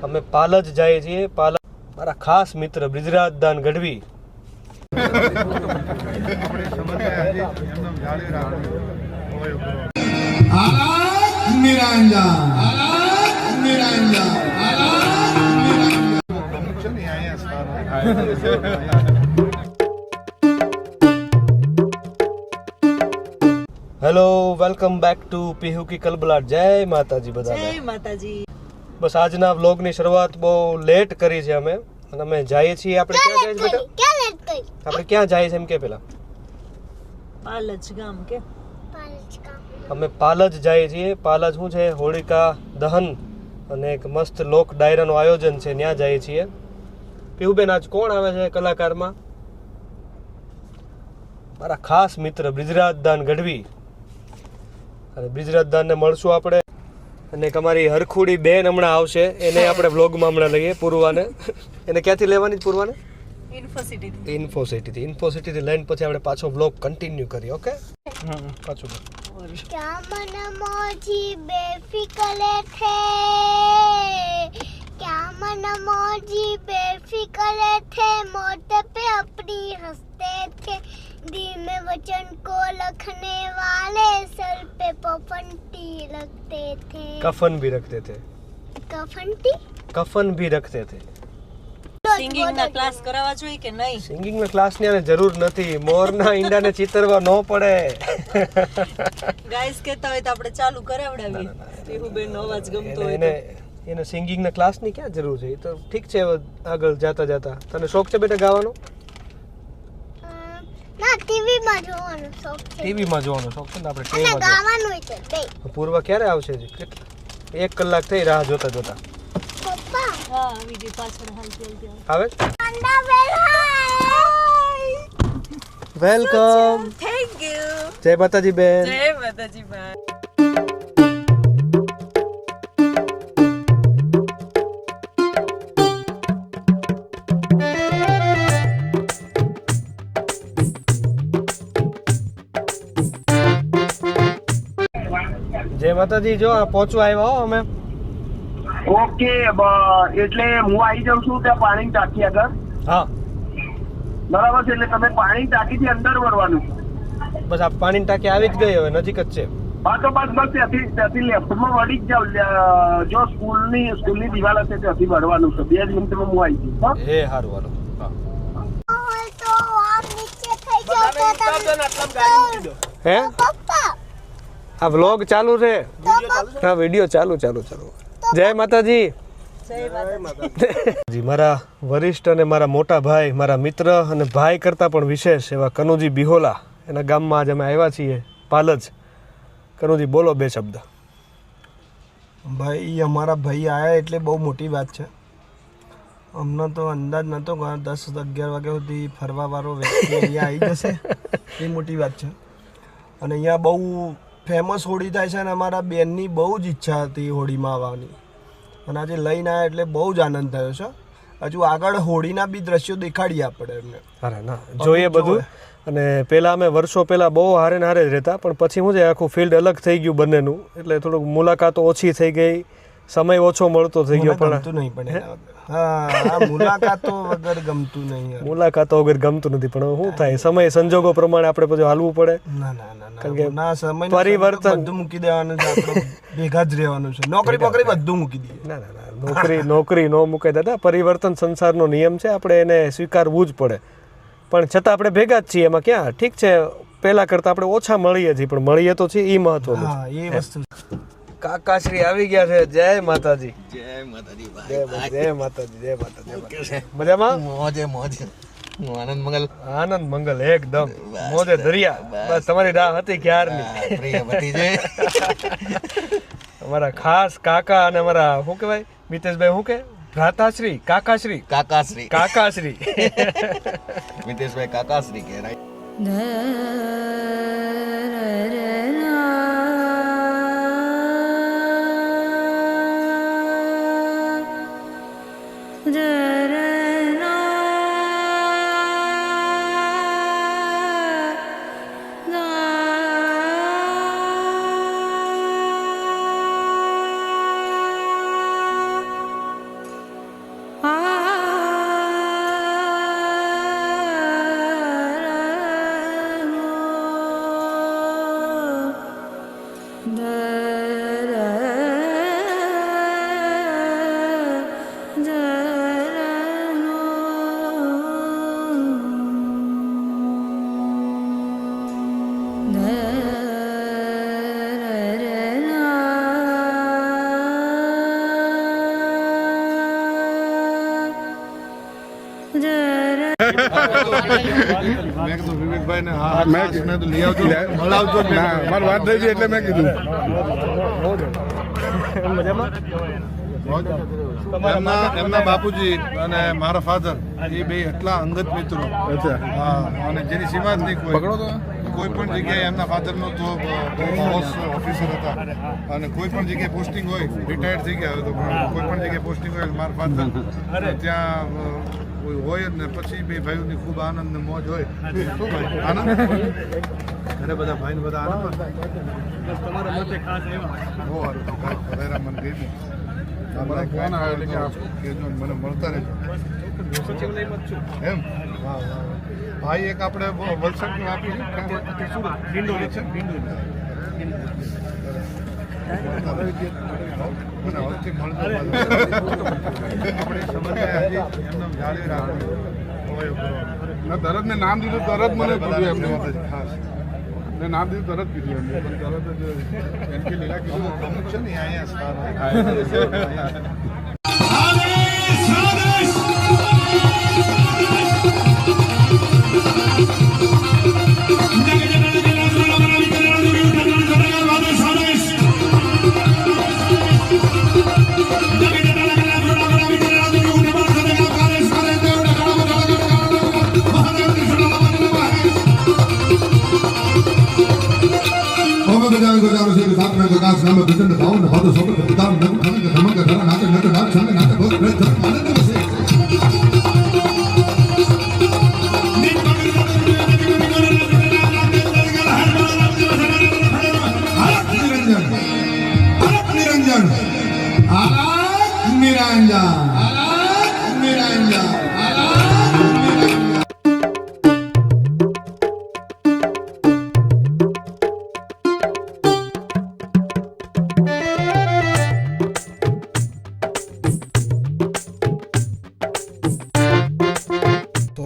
અમે પાલજ જઈએ છીએ. પાલજ મારા ખાસ મિત્ર Brijraj Dan Gadhvi. Hello, welcome back to Pihu ki Kalbalat. જય માતાજી બધાને. જય માતાજી. બસ આજના વ્લોગની શરૂઆત બહુ લેટ કરી છે અમે, અને અમે જઈએ છીએ. આપણે ક્યાં જઈએ છીએ બેટા? ક્યાં લેટ કરી? આપણે ક્યાં જઈએ છીએ એમ કે પેલા? પાલજ ગામ કે અમે પાલજ જઈએ છીએ. પાલજ શું છે, હોળિકા દહન અને એક મસ્ત લોક ડાયરાનું આયોજન છે, ત્યાં જઈએ છીએ. પીહુબેન, આજ કોણ આવે છે કલાકારમાં? મારા ખાસ મિત્ર બ્રિજરાજ દાન ગઢવી. અને બ્રિજરાજ દાનને મળશું આપણે. અને એક અમારી હરખુડી બેન હમણાં આવશે, એને આપણે વ્લોગમાં હમણાં લઈએ. પૂર્વાને એને ક્યાંથી લેવાની જ? પૂર્વાને ઇન્ફોસિટીથી લઈને પછી આપણે પાછો વ્લોગ કન્ટિન્યુ કરીએ. ઓકે, પાછું क्या मन मौजी बेफिक्र थे, क्या मन मौजी बेफिक्र थे, मौत पे अपनी हंसते थे, दिल में वचन को लिखने वाले सर पे पफनटी रखते थे. कफन भी रखते थे. कफनटी? कफन भी रखते थे. સિંગિંગ ના ક્લાસ કરાવવા જોઈએ કે નહીં? સિંગિંગના ક્લાસની આને જરૂર નથી. મોરના ઈંડાને ચિતરવા ન પડે. ગાઈસ કહેતા હોય તો આપણે ચાલુ કરાવડાવીએ. પીહુબેન નો અવાજ ગમતો હોય તો. એને સિંગિંગના ક્લાસની ક્યાં જરૂર છે? એ તો ઠીક છે, આગળ જાતા જાતા. તને શોખ છે બેટા ગાવાનો? ના, ટીવી માં જોવાનો શોખ છે. ટીવીમાં જોવાનો શોખ છે ને? આપણે અને ટીવીમાં ગાવાનું છે બે. પૂર્વા ક્યારે આવશે? 1 કલાક થઈ રાહ જોતા જોતા. પપ્પા હા, વિડિયો પાછળ હાલતી આવે? ઠંડા વેલા. વેલકમ. Thank you. જય માતાજી બેન. જય માતાજી બા. જય માતાજી. જો આ પહોંચવા આવ્યા હો અમે. ઓકે, એટલે હું આવી જાઉં છું ત્યાં પાણીની ટાંકી આગળ. હા, બરાબર છે. એટલે તમે પાણીની ટાંકીથી અંદર વળવાનું છે. બસ આ પાણીની ટાંકી આવી જ ગઈ, હવે નજીક જ છે. હા, તો બસ ત્યાંથી લેફ્ટમાં વળી જ જાવ. જો સ્કૂલની દિવાલ હશે ત્યાંથી વળવાનું છે. 2 મિનિટમાં હું આવી જઈશ. હા, એ સારું, હાલો. હા. તો આમ નીચે થઈ જાવ તો હે, પપ્પા આ વ્લોગ ચાલુ છે. હા, વિડિયો ચાલુ. જય માતાજી. જય માતાજી. જી, મારા વરિષ્ઠ અને મારા મોટા ભાઈ, મારા મિત્ર અને ભાઈ કરતાં પણ વિશેષ એવા કનુજી બિહોલા, એના ગામમાં આજે અમે આવ્યા છીએ, પાલજ. કનુજી, બોલો 2 શબ્દ. ભાઈ, અમારા ભાઈ આવ્યા એટલે બહુ મોટી વાત છે. અમને તો અંદાજ નહોતો કે 10-11 વાગ્યા સુધી ફરવાવાળો વ્યક્તિ અહીંયા આવી જશે. એ મોટી વાત છે. અને અહીંયા બહુ ફેમસ હોળી થાય છે, અને અમારા બેનની બહુ જ ઈચ્છા હતી હોળીમાં આવવાની, અને આજે લઈને આવ્યા એટલે બહુ જ આનંદ થયો છે. હજુ આગળ હોળીના બી દ્રશ્યો દેખાડીએ આપણે એમને. અરે ના, જોઈએ બધું. અને પહેલાં અમે વર્ષો પહેલાં બહુ હારે ને હારે જ રહેતા, પણ પછી શું છે, આખું ફિલ્ડ અલગ થઈ ગયું બંનેનું, એટલે થોડુંક મુલાકાતો ઓછી થઈ ગઈ, સમય ઓછો મળતો થઈ ગયો. પણ ગમતું નહીં, પણ હા, મુલાકાતો વગર ગમતું નહીં. મુલાકાતો વગર ગમતું નથી, પણ શું થાય, સમય સંજોગો પ્રમાણે આપણે પછી હાલવું પડે. ના, કારણ કે ના, સમય પરિવર્તન બધું મૂકી દેવાનું છે. આપણે ભેગા જ રહેવાનું છે. નોકરી બધું મૂકી દઈએ. ના, નોકરી ન મૂકે દાદા. પરિવર્તન સંસારનો નિયમ છે, આપણે એને સ્વીકારવું જ પડે. પણ છતાં આપણે ભેગા જ છીએ, એમાં ક્યાં ઠીક છે. પહેલા કરતાં આપણે ઓછા મળીએ છીએ, પણ મળીએ તો છીએ, એ મહત્વનું છે. હા, એ વસ્તુ. કાકાશ્રી આવી ગયા છે. જય માતાજી. જય માતાજી જય ભાઈ. જય માતાજી. મજામાં? મોજે આનંદ મંગલ. આનંદ મંગલ એકદમ. મોજે દરિયા. બસ તમારી રાહ હતી ક્યારની. પ્રિય ભતીજે. અમારા ખાસ કાકા અને અમારા શું કહેવાય, મિતેશભાઈ, શું કે ભ્રાતાશ્રી, કાકાશ્રી. મિતેશભાઈ કાકાશ્રી કે રાઈટ. મેં કીધું વિવેકભાઈ ને હા મેં તો લઈ આવજો મળાવજો ના મારી વાત થઈ ગઈ એટલે મેં કીધું એમના બાપુજી અને મારા ફાધર એ બે એટલા અંગત મિત્રો હા અને જેની સીમા જ નહીં કોઈ પણ જગ્યાએ એમના ફાધરનો તો હાઉસ ઓફિસર હતા અને કોઈ પણ જગ્યાએ પોસ્ટિંગ હોય રિટાયર્ડ થઈ ગયા હોય તો કોઈ પણ જગ્યાએ પોસ્ટિંગ હોય મારા ફાધર ત્યાં હોય જ ને પછી બે ભાઈઓની ખૂબ આનંદ ને મોજ હોય શું ભાઈ આનંદ ઘરે બધા ભાઈને બધા આનંદ તમારા મતે ખાસ એવા બહુ સારું મને ગઈ તમારા ફોન આવે એટલે મને મળતા રહેજો એમ ભાઈ એક આપણે વલસાડનું આપી ડિંડોલી છે મને હવથી મળતો આપણે સમજ્યા હજી એમને જાળવી રાખવું તરત મેં નામ દીધું તરત મને કીધું એમને ખાસ મેં નામ દીધું તરત કીધું એમને પણ તરત જ એમ કે લીલા કીધું અમુક છે ને અહીંયા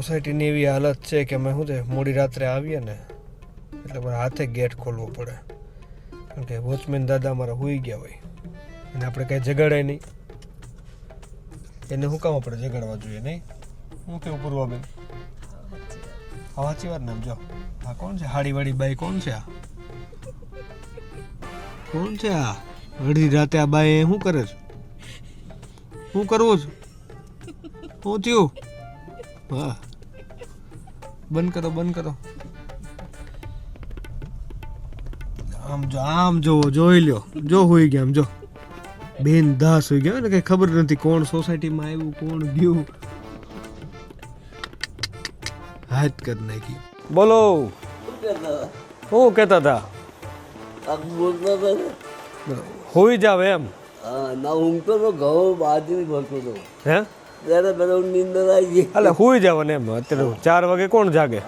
સોસાયટીની એવી હાલત છે કે અમે શું છે મોડી રાત્રે આવીએ ને એટલે મારે હાથે ગેટ ખોલવો પડે કારણ કે વોચમેન દાદા અમારા સૂઈ ગયા હોય અને આપણે કાંઈ જગાડાય નહીં એને શું કામ આપણે જગાડવા જોઈએ નહીં હું કેવું પૂર્વાબેન હા સાચી વાત ને જો આ કોણ છે હાડીવાળી બાઈ કોણ છે આ કોણ છે આ અડધી રાતે આ બાઈ શું કરે છે શું કરવું છે શું થયું હા બંધ કરો આમ જોવો જોઈ લ્યો જો હોઈ ગયા આમ જો બેન દાસ હોઈ ગયા ને કઈ ખબર નથી કોણ સોસાયટીમાં આવ્યું કોણ ગયું હાથ કરી નાખી બોલો શું કહેતા હતા હોઈ જાવ એમ ના ઊંઘતો તો ઘઉં બાજરી ભરતો હતો હે ત્યારે પેલા નીંદર આવી ગઈ એટલે હોઈ જાવ ને એમ અત્યારે 4 વાગે કોણ જાગે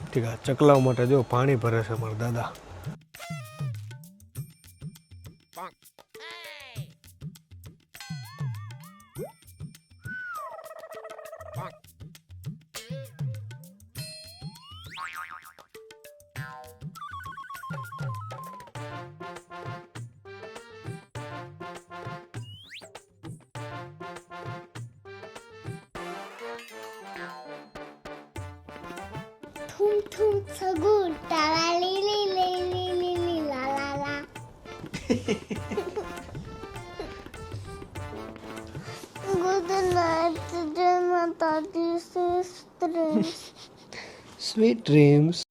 ઠીક છે ચકલાઓ માટે જો પાણી ભરે છે મારા દાદા Tum tum sagur, ta la li li li li li li la la la. Good night, dear Mataji sisters. Sweet dreams.